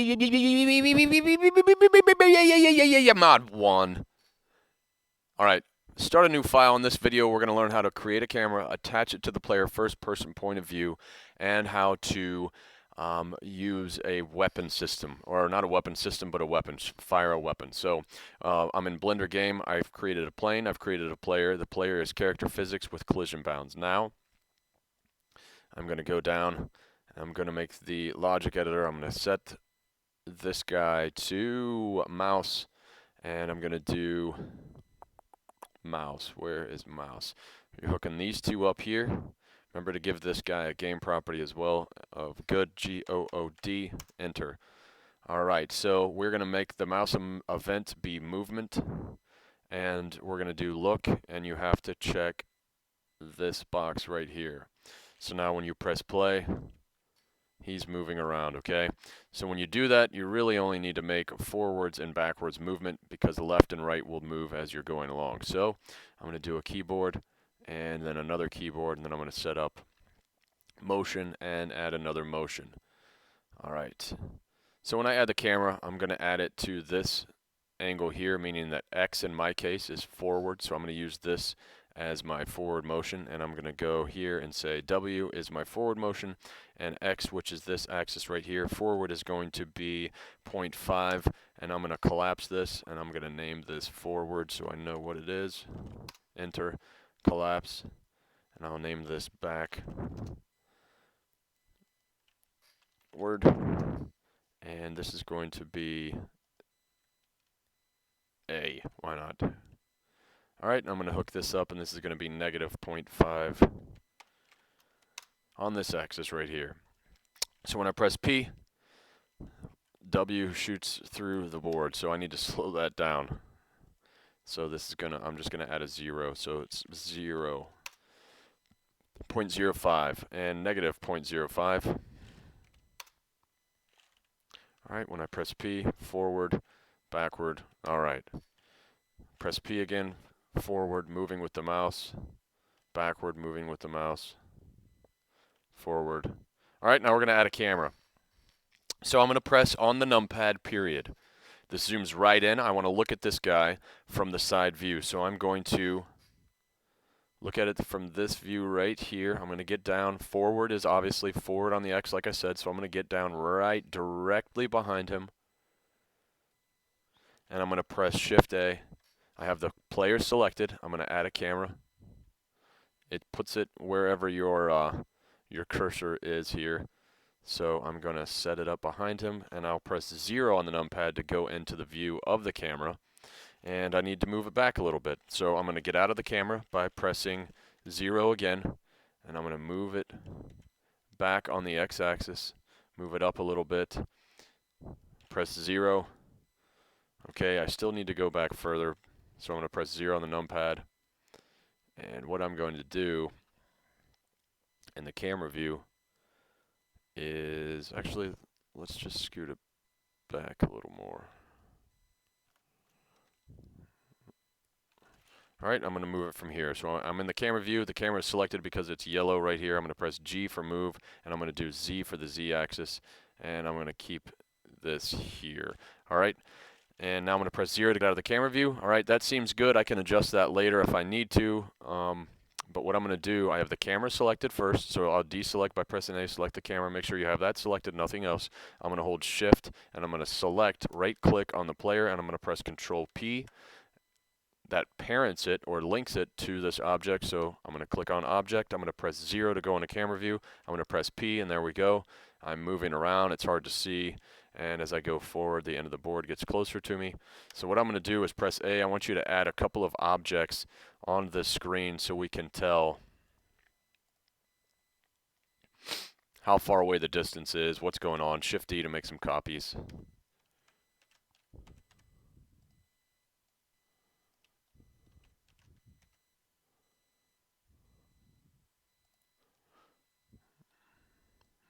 vidGameMod1. Alright, start a new file. In this video, we're going to learn how to create a camera, attach it to the player first-person point of view, and how to use a weapon system, or not a weapon system, but a weapon, fire a weapon. So I'm in Blender Game. I've created a plane. I've created a player. The player is character physics with collision bounds. Now, I'm going to go down, and I'm going to make the logic editor. I'm going to set this guy to mouse, and I'm going to do mouse. Where is mouse? You're hooking these two up here. Remember to give this guy a game property as well of good, G-O-O-D, enter. Alright, so we're going to make the mouse event be movement, and we're going to do look, and you have to check this box right here. So now when you press play, he's moving around, okay? So when you do that, you really only need to make forwards and backwards movement because the left and right will move as you're going along. So I'm going to do a keyboard and then another keyboard, and then I'm going to set up motion and add another motion. All right. So when I add the camera, I'm going to add it to this angle here, meaning that X in my case is forward. So I'm going to use this as my forward motion, and I'm going to go here and say W is my forward motion, and X, which is this axis right here, forward is going to be 0.5, and I'm going to collapse this, and I'm going to name this forward so I know what it is. Enter, collapse, and I'll name this back word, and this is going to be A. Why not? Alright, I'm going to hook this up, and this is going to be negative 0.5 on this axis right here. So when I press P, W shoots through the board, so I need to slow that down. So this is I'm just gonna add a 0, so it's 0.05 and negative 0.05. Alright, when I press P, forward, backward, alright. Press P again, forward, moving with the mouse, backward, moving with the mouse, forward. Alright, now we're going to add a camera. So I'm going to press on the numpad, period. This zooms right in. I want to look at this guy from the side view. So I'm going to look at it from this view right here. I'm going to get down. Forward is obviously forward on the X, like I said. So I'm going to get down right directly behind him. And I'm going to press Shift A. I have the player selected. I'm going to add a camera. It puts it wherever your cursor is here. So I'm going to set it up behind him, and I'll press 0 on the numpad to go into the view of the camera. And I need to move it back a little bit. So I'm going to get out of the camera by pressing 0 again, and I'm going to move it back on the X-axis, move it up a little bit, press 0. Okay, I still need to go back further, so I'm going to press 0 on the numpad. And what I'm going to do in the camera view is, actually, let's just scoot it back a little more. Alright, I'm going to move it from here. So I'm in the camera view. The camera is selected because it's yellow right here. I'm going to press G for move, and I'm going to do Z for the Z axis, and I'm going to keep this here. Alright, and now I'm going to press 0 to get out of the camera view. Alright, that seems good. I can adjust that later if I need to. But what I'm going to do, I have the camera selected first, so I'll deselect by pressing A, select the camera, make sure you have that selected, nothing else. I'm going to hold Shift, and I'm going to select, right-click on the player, and I'm going to press Control-P. That parents it, or links it to this object, so I'm going to click on Object, I'm going to press 0 to go into camera view, I'm going to press P, and there we go. I'm moving around, it's hard to see, and as I go forward, the end of the board gets closer to me. So what I'm going to do is press A. I want you to add a couple of objects on the screen so we can tell how far away the distance is, what's going on. Shift D to make some copies.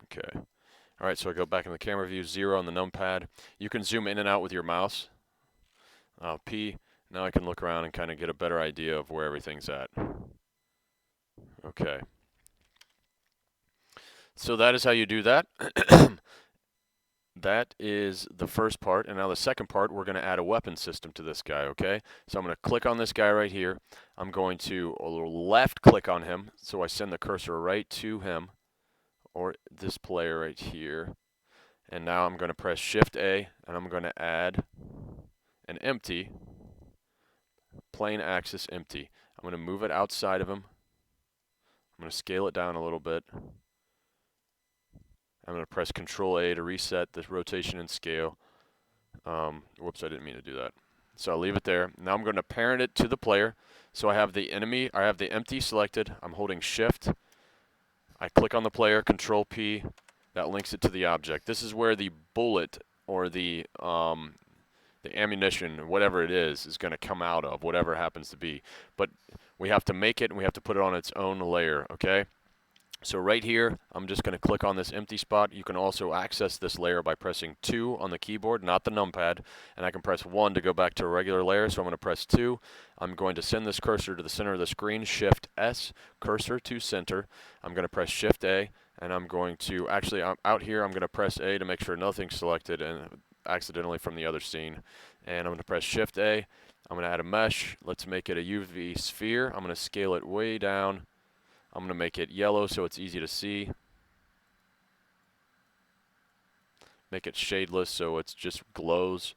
Okay. Alright, so I go back in the camera view, 0 on the numpad. You can zoom in and out with your mouse. P. Now I can look around and kind of get a better idea of where everything's at. Okay. So that is how you do that. that is the first part, and now the second part, we're going to add a weapon system to this guy, okay? So I'm going to click on this guy right here. I'm going to left click on him, so I send the cursor right to him, or this player right here. And now I'm going to press Shift A, and I'm going to add an empty, plane axis empty. I'm going to move it outside of him. I'm going to scale it down a little bit. I'm going to press Control A to reset the rotation and scale. Whoops, I didn't mean to do that. So I'll leave it there. Now I'm going to parent it to the player. So I have the empty selected. I'm holding Shift. I click on the player, Control P. That links it to the object. This is where the bullet or the ammunition, whatever it is going to come out of, whatever it happens to be. But we have to make it, and we have to put it on its own layer, okay? So right here, I'm just going to click on this empty spot. You can also access this layer by pressing 2 on the keyboard, not the numpad, and I can press 1 to go back to a regular layer, so I'm going to press 2. I'm going to send this cursor to the center of the screen, Shift S, cursor to center. I'm going to press Shift A, and I'm going to, actually, out here, I'm going to press A to make sure nothing's selected and accidentally from the other scene. And I'm going to press Shift A. I'm going to add a mesh. Let's make it a UV sphere. I'm going to scale it way down. I'm going to make it yellow so it's easy to see. Make it shadeless so it just glows.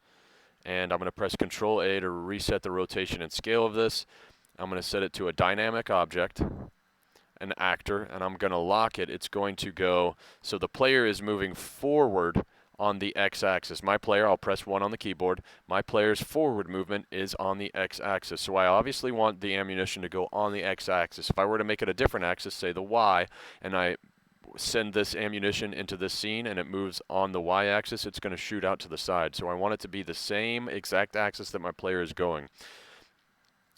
And I'm going to press Control A to reset the rotation and scale of this. I'm going to set it to a dynamic object, an actor, and I'm going to lock it. It's going to go, so the player is moving forward on the x-axis. My player, I'll press 1 on the keyboard. My player's forward movement is on the x-axis. So I obviously want the ammunition to go on the x-axis. If I were to make it a different axis, say the y, and I send this ammunition into this scene and it moves on the y-axis, it's going to shoot out to the side. So I want it to be the same exact axis that my player is going.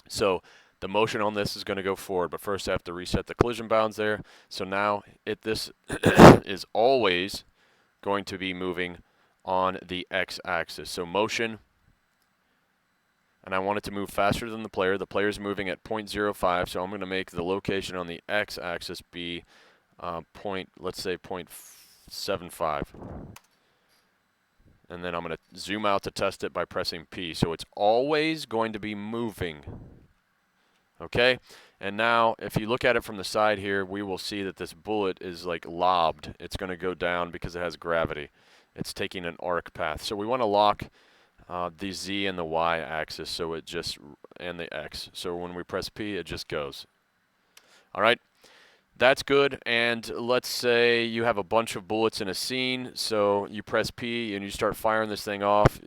So the motion on this is going to go forward, but first I have to reset the collision bounds there. So now this is always going to be moving on the x-axis. So motion, and I want it to move faster than the player. The player's moving at 0.05, so I'm going to make the location on the x-axis be let's say 0.75. And then I'm going to zoom out to test it by pressing P. So it's always going to be moving. Okay? And now, if you look at it from the side here, we will see that this bullet is like lobbed. It's going to go down because it has gravity. It's taking an arc path. So we want to lock the Z and the Y axis, so it just, and the X. So when we press P, it just goes. All right? That's good. And let's say you have a bunch of bullets in a scene, so you press P and you start firing this thing off.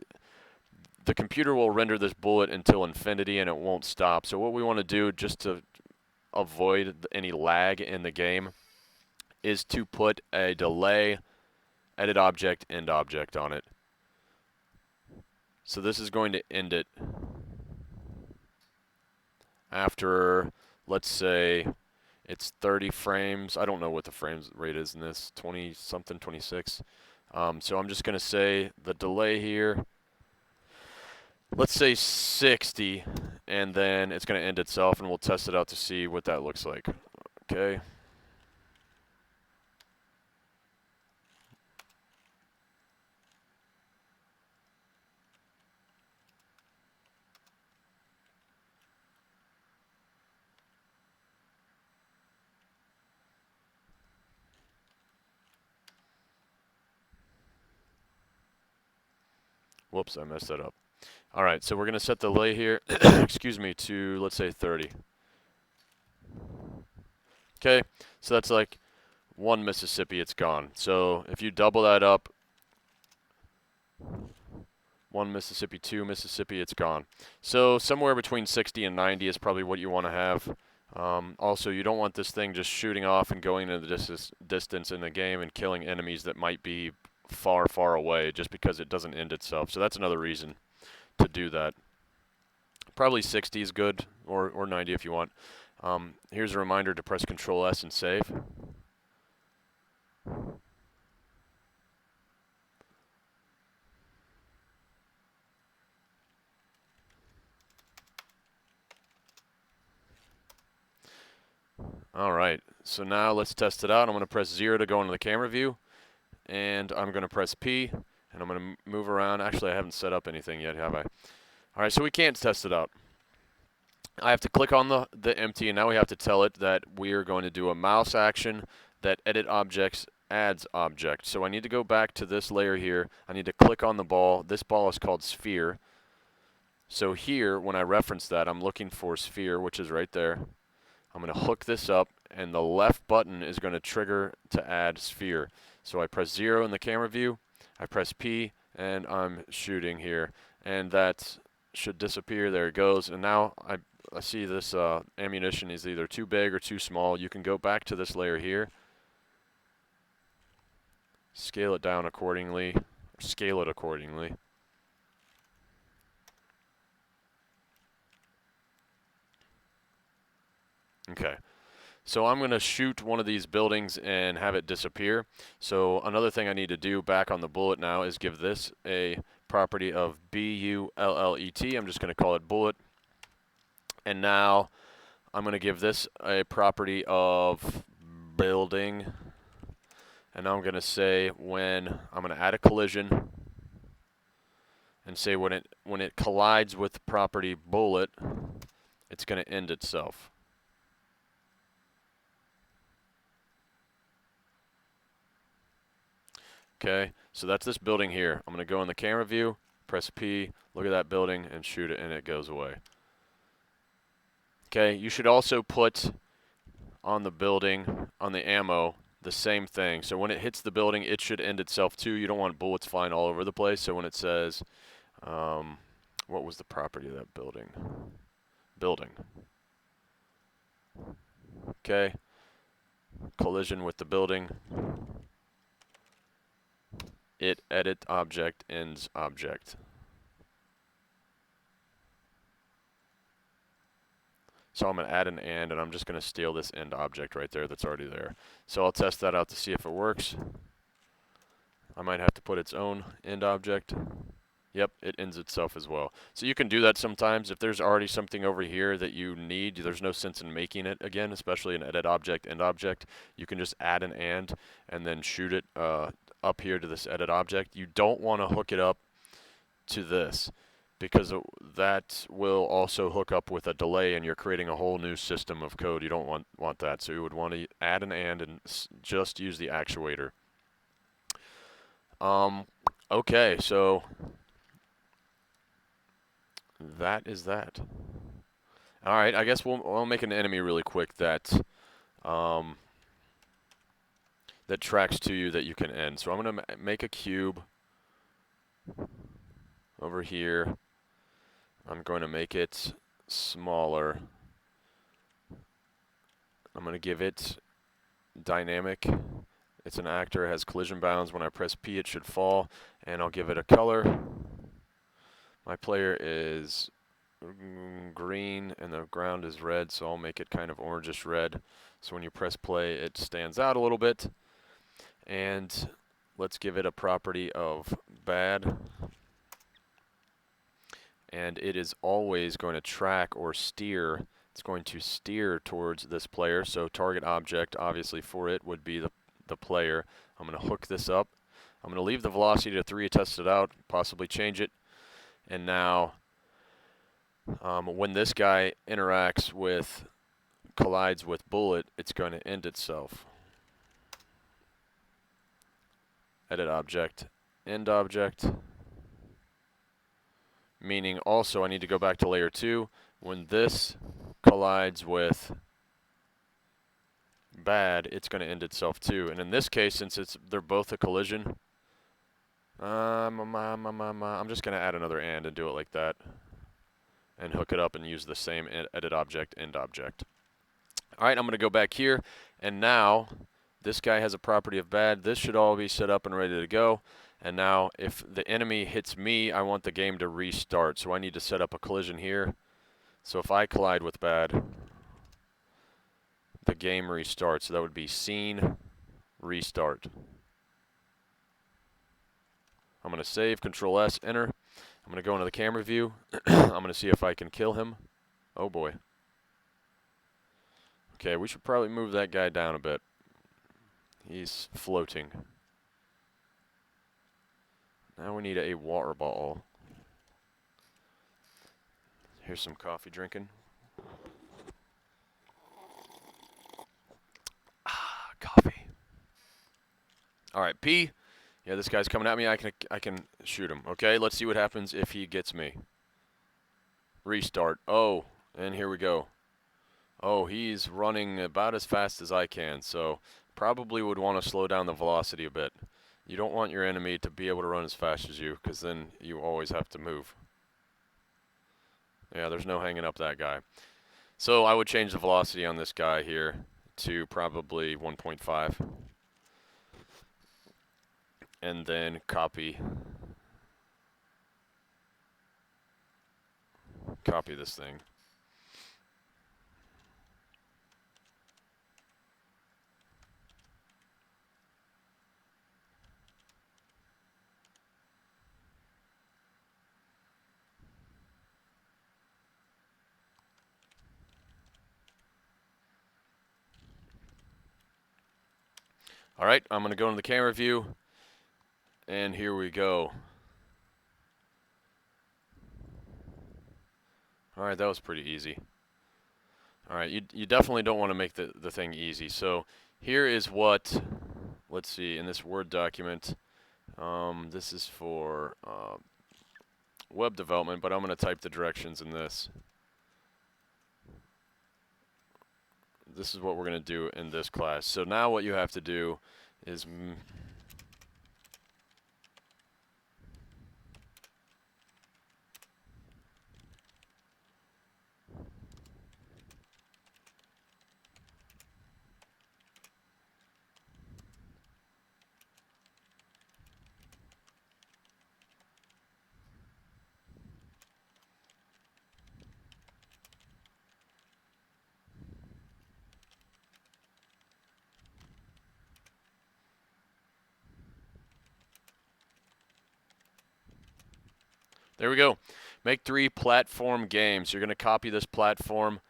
The computer will render this bullet until infinity and it won't stop. So what we want to do, just to avoid any lag in the game, is to put a delay, edit object, end object on it. So this is going to end it after, let's say, it's 30 frames. I don't know what the frames rate is in this, 20 something, 26. So I'm just going to say the delay here, let's say 60, and then it's going to end itself, and we'll test it out to see what that looks like. Okay. Whoops, I messed that up. All right, so we're going to set the delay here, excuse me, to, let's say 30. Okay, so that's like 1 Mississippi, it's gone. So if you double that up, 1 Mississippi, 2 Mississippi, it's gone. So somewhere between 60 and 90 is probably what you want to have. Also, you don't want this thing just shooting off and going into the distance in the game and killing enemies that might be far, far away just because it doesn't end itself. So that's another reason to do that. Probably 60 is good, or 90 if you want. Here's a reminder to press Control S and save. All right, so now let's test it out. I'm going to press 0 to go into the camera view, and I'm going to press P, And I'm going to move around. Actually, I haven't set up anything yet, have I? All right, so we can't test it out. I have to click on the empty, and now we have to tell it that we are going to do a mouse action that edit objects adds object. So I need to go back to this layer here. I need to click on the ball. This ball is called sphere. So here, when I reference that, I'm looking for sphere, which is right there. I'm going to hook this up, and the left button is going to trigger to add sphere. So I press 0 in the camera view, I press P, and I'm shooting here. And that should disappear. There it goes. And now I see this ammunition is either too big or too small. You can go back to this layer here, scale it down accordingly, or scale it accordingly. Okay, so I'm going to shoot one of these buildings and have it disappear. So another thing I need to do back on the bullet now is give this a property of bullet. I'm just going to call it bullet. And now I'm going to give this a property of building. And now I'm going to say when I'm going to add a collision and say when it collides with the property bullet, it's going to end itself. Okay, so that's this building here. I'm going to go in the camera view, press P, look at that building, and shoot it, and it goes away. Okay, you should also put on the building, on the ammo, the same thing. So when it hits the building, it should end itself too. You don't want bullets flying all over the place. So when it says, what was the property of that building? Building. Okay, collision with the building. It edit object ends object. So I'm going to add an and I'm just going to steal this end object right there that's already there. So I'll test that out to see if it works. I might have to put its own end object. Yep, it ends itself as well. So you can do that sometimes. If there's already something over here that you need, there's no sense in making it again, especially an edit object, end object. You can just add an and then shoot it up here to this edit object. You don't want to hook it up to this because that will also hook up with a delay and you're creating a whole new system of code. You don't want that. So you would want to add an and just use the actuator. Okay, so that is that. All right, I guess we'll make an enemy really quick that that tracks to you that you can end. So I'm going to make a cube over here. I'm going to make it smaller. I'm going to give it dynamic. It's an actor, it has collision bounds. When I press P, it should fall. And I'll give it a color. My player is green and the ground is red, so I'll make it kind of orangish red. So when you press play, it stands out a little bit. And let's give it a property of bad. And it is always going to track or steer. It's going to steer towards this player. So target object, obviously for it, would be the player. I'm going to hook this up. I'm going to leave the velocity to 3, test it out, possibly change it. And now, when this guy collides with bullet, it's going to end itself. Edit object, end object. Meaning also I need to go back to layer 2. When this collides with bad, it's going to end itself too. And in this case, since they're both a collision, I'm just going to add another and do it like that. And hook it up and use the same edit object, end object. Alright, I'm going to go back here. And now, this guy has a property of bad. This should all be set up and ready to go. And now, if the enemy hits me, I want the game to restart. So I need to set up a collision here. So if I collide with bad, the game restarts. So that would be scene, restart. I'm going to save, Control S, enter. I'm going to go into the camera view. I'm going to see if I can kill him. Oh boy. Okay, we should probably move that guy down a bit. He's floating. Now we need a water bottle. Here's some coffee drinking. Ah, coffee. All right, P. Yeah, this guy's coming at me. I can shoot him. Okay, let's see what happens if he gets me. Restart. Oh, and here we go. Oh, he's running about as fast as I can, so probably would want to slow down the velocity a bit. You don't want your enemy to be able to run as fast as you, because then you always have to move. Yeah, there's no hanging up that guy. So I would change the velocity on this guy here to probably 1.5. And then copy this thing. All right, I'm going to go into the camera view, and here we go. All right, that was pretty easy. All right, you definitely don't want to make the thing easy. So here is what, let's see, in this Word document, this is for web development, but I'm going to type the directions in this. This is what we're going to do in this class. So now what you have to do is there we go. Make 3 platform games. You're going to copy this platform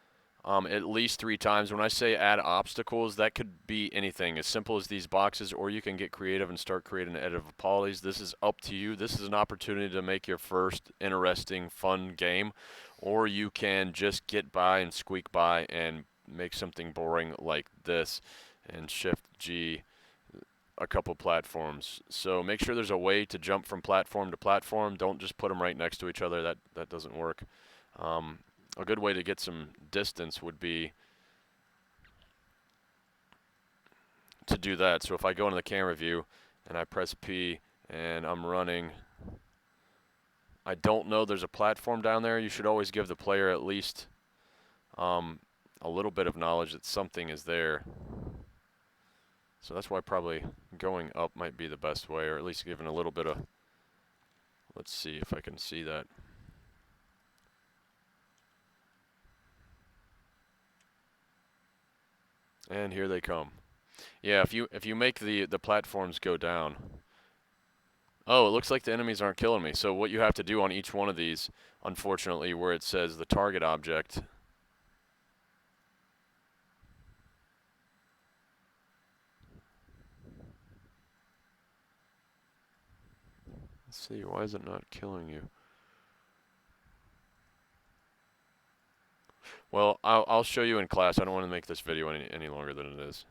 at least 3 times. When I say add obstacles, that could be anything as simple as these boxes, or you can get creative and start creating editable polys. This is up to you. This is an opportunity to make your first interesting, fun game, or you can just get by and squeak by and make something boring like this and Shift G a couple platforms. So make sure there's a way to jump from platform to platform. Don't just put them right next to each other. That doesn't work. A good way to get some distance would be to do that. So if I go into the camera view and I press P and I'm running, I don't know there's a platform down there. You should always give the player at least a little bit of knowledge that something is there. So that's why probably going up might be the best way, or at least giving a little bit of, let's see if I can see that. And here they come. Yeah, if you make the platforms go down. Oh, it looks like the enemies aren't killing me. So what you have to do on each one of these, unfortunately, where it says the target object, let's see, why is it not killing you? Well, I'll show you in class. I don't want to make this video any longer than it is.